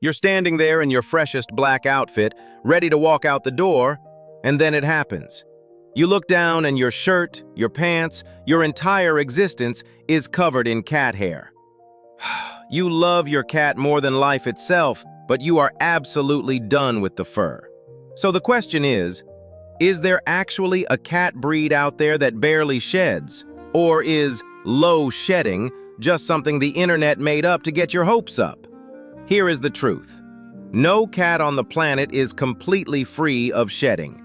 You're standing there in your freshest black outfit, ready to walk out the door, and then it happens. You look down and your shirt, your pants, your entire existence is covered in cat hair. You love your cat more than life itself, but you are absolutely done with the fur. So the question is there actually a cat breed out there that barely sheds? Or is low shedding just something the internet made up to get your hopes up? Here is the truth. No cat on the planet is completely free of shedding.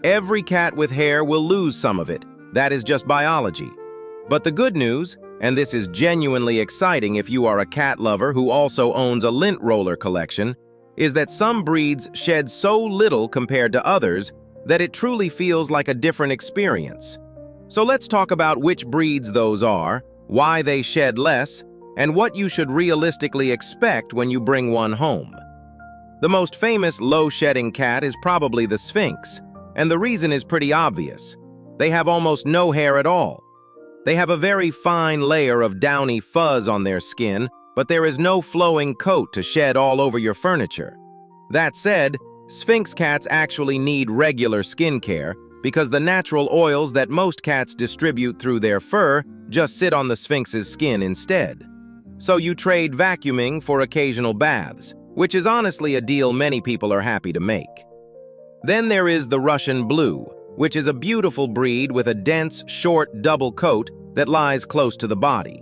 Every cat with hair will lose some of it. That is just biology. But the good news, and this is genuinely exciting if you are a cat lover who also owns a lint roller collection, is that some breeds shed so little compared to others that it truly feels like a different experience. So let's talk about which breeds those are, why they shed less, and what you should realistically expect when you bring one home. The most famous low-shedding cat is probably the Sphynx, and the reason is pretty obvious. They have almost no hair at all. They have a very fine layer of downy fuzz on their skin, but there is no flowing coat to shed all over your furniture. That said, Sphynx cats actually need regular skin care because the natural oils that most cats distribute through their fur just sit on the Sphynx's skin instead. So you trade vacuuming for occasional baths, which is honestly a deal many people are happy to make. Then there is the Russian Blue, which is a beautiful breed with a dense, short double coat that lies close to the body.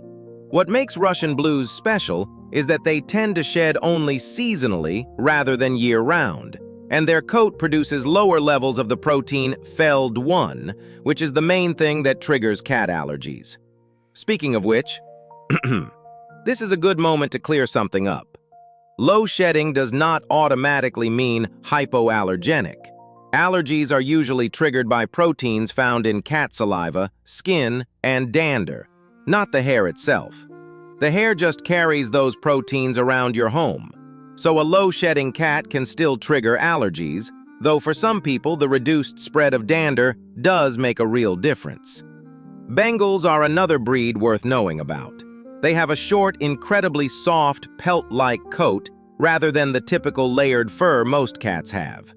What makes Russian Blues special is that they tend to shed only seasonally rather than year-round, and their coat produces lower levels of the protein FeLD1, which is the main thing that triggers cat allergies. Speaking of which, this is a good moment to clear something up. Low shedding does not automatically mean hypoallergenic. Allergies are usually triggered by proteins found in cat saliva, skin, and dander, not the hair itself. The hair just carries those proteins around your home. So a low-shedding cat can still trigger allergies, though for some people the reduced spread of dander does make a real difference. Bengals are another breed worth knowing about. They have a short, incredibly soft, pelt-like coat rather than the typical layered fur most cats have.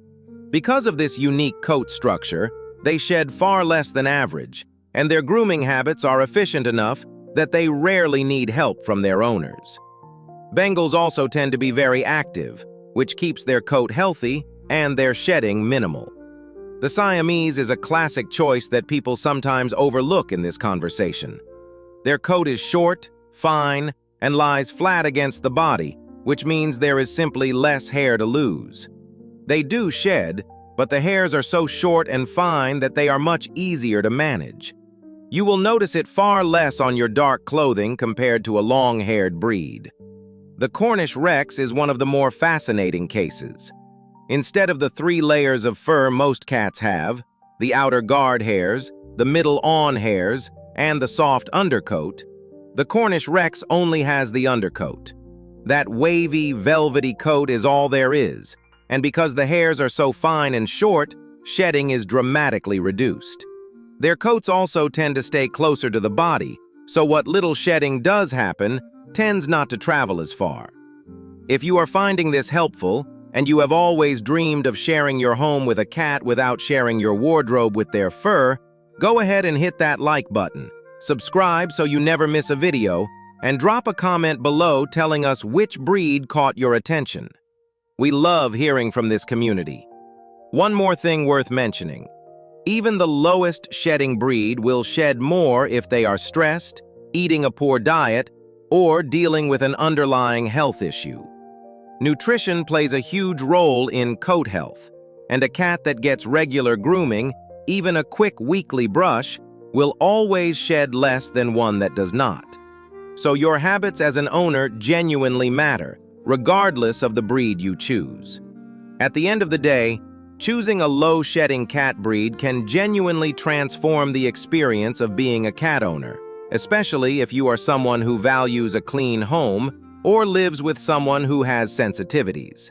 Because of this unique coat structure, they shed far less than average, and their grooming habits are efficient enough that they rarely need help from their owners. Bengals also tend to be very active, which keeps their coat healthy and their shedding minimal. The Siamese is a classic choice that people sometimes overlook in this conversation. Their coat is short, fine, and lies flat against the body, which means there is simply less hair to lose. They do shed, but the hairs are so short and fine that they are much easier to manage. You will notice it far less on your dark clothing compared to a long-haired breed. The Cornish Rex is one of the more fascinating cases. Instead of the 3 layers of fur most cats have, the outer guard hairs, the middle awn hairs, and the soft undercoat, the Cornish Rex only has the undercoat. That wavy, velvety coat is all there is, and because the hairs are so fine and short, shedding is dramatically reduced. Their coats also tend to stay closer to the body, so what little shedding does happen tends not to travel as far. If you are finding this helpful, and you have always dreamed of sharing your home with a cat without sharing your wardrobe with their fur, go ahead and hit that like button, subscribe so you never miss a video, and drop a comment below telling us which breed caught your attention. We love hearing from this community. One more thing worth mentioning. Even the lowest shedding breed will shed more if they are stressed, eating a poor diet, or dealing with an underlying health issue. Nutrition plays a huge role in coat health, and a cat that gets regular grooming, even a quick weekly brush, will always shed less than one that does not. So your habits as an owner genuinely matter, regardless of the breed you choose. At the end of the day, choosing a low-shedding cat breed can genuinely transform the experience of being a cat owner, especially if you are someone who values a clean home or lives with someone who has sensitivities.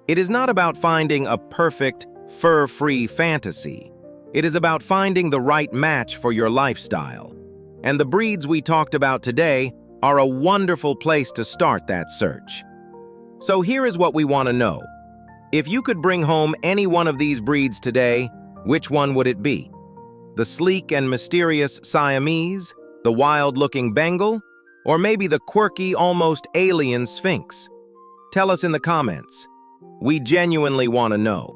It is not about finding a perfect, fur-free fantasy. It is about finding the right match for your lifestyle. And the breeds we talked about today are a wonderful place to start that search. So here is what we want to know. If you could bring home any one of these breeds today, which one would it be? The sleek and mysterious Siamese, the wild-looking Bengal, or maybe the quirky, almost alien Sphynx? Tell us in the comments. We genuinely want to know.